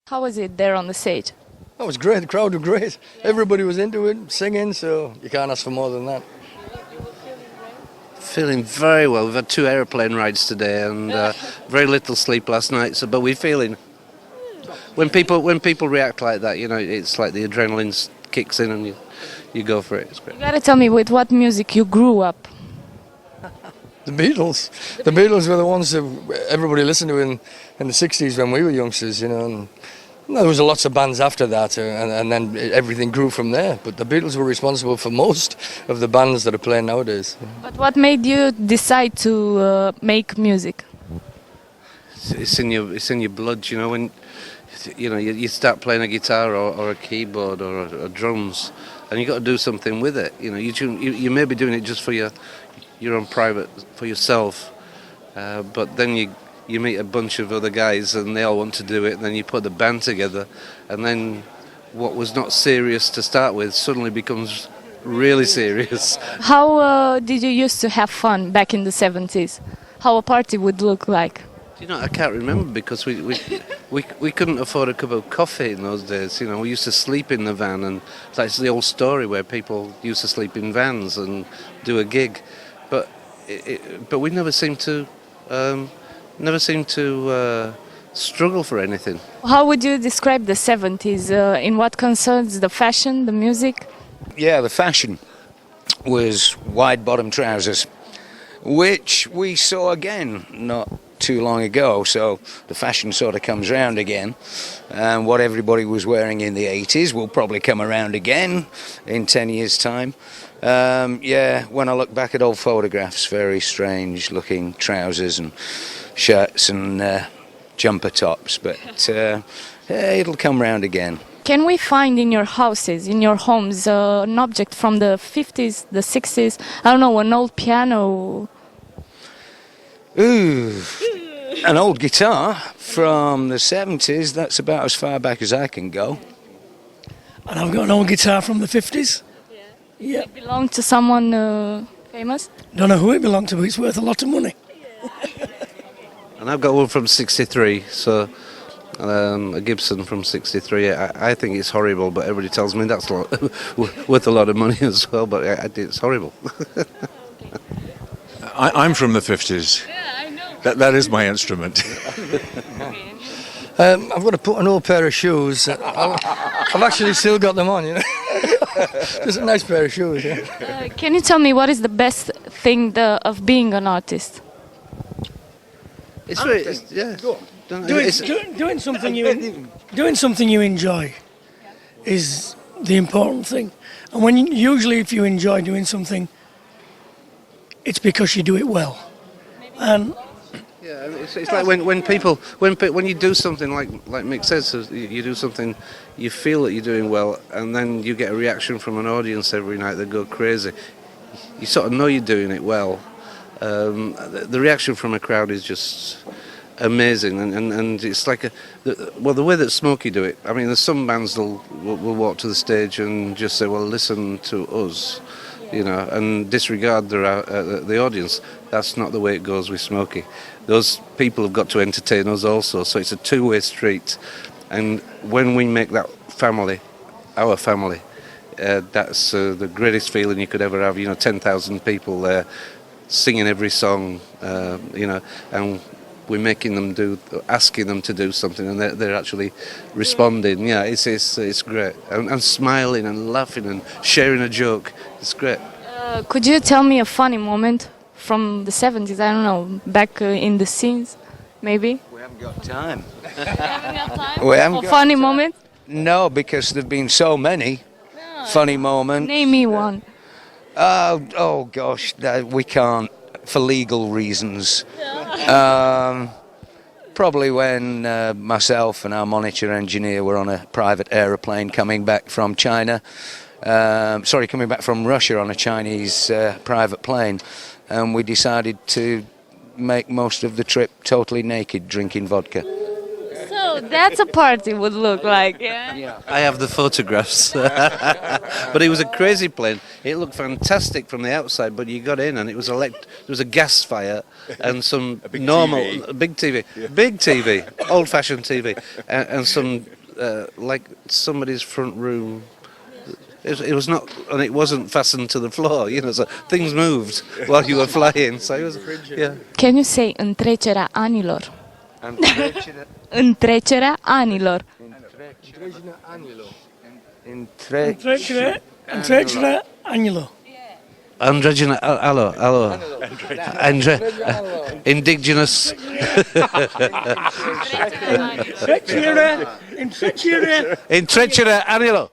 How was it there on the stage? That was great. The crowd were great. Everybody was into it, singing, so you can't ask for more than that. Feeling very well. We've had 2 aeroplane rides today and very little sleep last night. So, but we're feeling when people react like that, you know, it's like the adrenaline kicks in and you go for it. It's great. You gotta tell me with what music you grew up. The Beatles. The Beatles were the ones that everybody listened to in the 60s when we were youngsters, you know. And there was lots of bands after that, and then everything grew from there. But the Beatles were responsible for most of the bands that are playing nowadays. But what made you decide to make music? It's in your blood, you know. When you start playing a guitar or a keyboard or drums, and you got to do something with it. You know, you may be doing it just for your own private, for yourself, but then you meet a bunch of other guys and they all want to do it, and then you put the band together, and then what was not serious to start with suddenly becomes really serious. How did you used to have fun back in the 70s? How a party would look like? You know, I can't remember because we couldn't afford a cup of coffee in those days. You know, we used to sleep in the van, and that's the old story where people used to sleep in vans and do a gig, but we never seemed to struggle for anything. How would you describe the 70s in what concerns the fashion, the music? Yeah, the fashion was wide-bottom trousers, which we saw again not too long ago, so the fashion sort of comes round again, and what everybody was wearing in the 80s will probably come around again in 10 years' time. Yeah, when I look back at old photographs, very strange looking trousers and shirts and jumper tops, but yeah, it'll come round again. Can we find in your houses, in your homes, an object from the 50s, the 60s, I don't know, an old piano? Ooh, an old guitar from the 70s, that's about as far back as I can go. And I've got an old guitar from the 50s. Yeah. It belonged to someone famous? Don't know who it belonged to, but it's worth a lot of money. And I've got one from 63, so a Gibson from 63. I think it's horrible, but everybody tells me that's worth a lot of money as well, but it's horrible. I'm from the 50s. Yeah, I know. That is my instrument. I've got to put an old pair of shoes. I've actually still got them on, you know. Just a nice pair of shoes, yeah. Can you tell me what is the best thing of being an artist? It's very, yeah. Doing something you enjoy is the important thing. And usually if you enjoy doing something, it's because you do it well. And yeah, it's like when you do something like Mick says, you do something, you feel that you're doing well, and then you get a reaction from an audience every night that go crazy. You sort of know you're doing it well. The reaction from a crowd is just amazing, and it's like the way that Smokie do it. I mean, there's some bands will walk to the stage and just say, well, listen to us, you know, and disregard the audience. That's not the way it goes with Smokie. Those people have got to entertain us also, so it's a two-way street. And when we make that family, our family, that's the greatest feeling you could ever have. You know, 10,000 people there singing every song, you know, and we're asking them to do something, and they're actually responding. Yeah, it's great, and smiling and laughing and sharing a joke. It's great. Could you tell me a funny moment from the 70s? I don't know, back in the scenes, maybe? We haven't got time. We haven't got time? We haven't A got funny time. moment? No, because there've been so many funny moments. Name me one. Oh gosh, we can't for legal reasons. Probably when myself and our monitor engineer were on a private aeroplane coming back from China. Coming back from Russia on a Chinese private plane, and we decided to make most of the trip totally naked, drinking vodka. So that's a party would look like, yeah? I have the photographs. But it was a crazy plane. It looked fantastic from the outside, but you got in and it was there was a gas fire and some big normal TV. big TV, old-fashioned TV, and some like somebody's front room. It was not, and it wasn't fastened to the floor. You know, so things moved while you were flying. So it was, yeah. Can you say întrecerea anilor? Întrecerea anilor. Întrecere anilor. Androgynous, allo. Indigenous. Întrecere Intrecere anilo.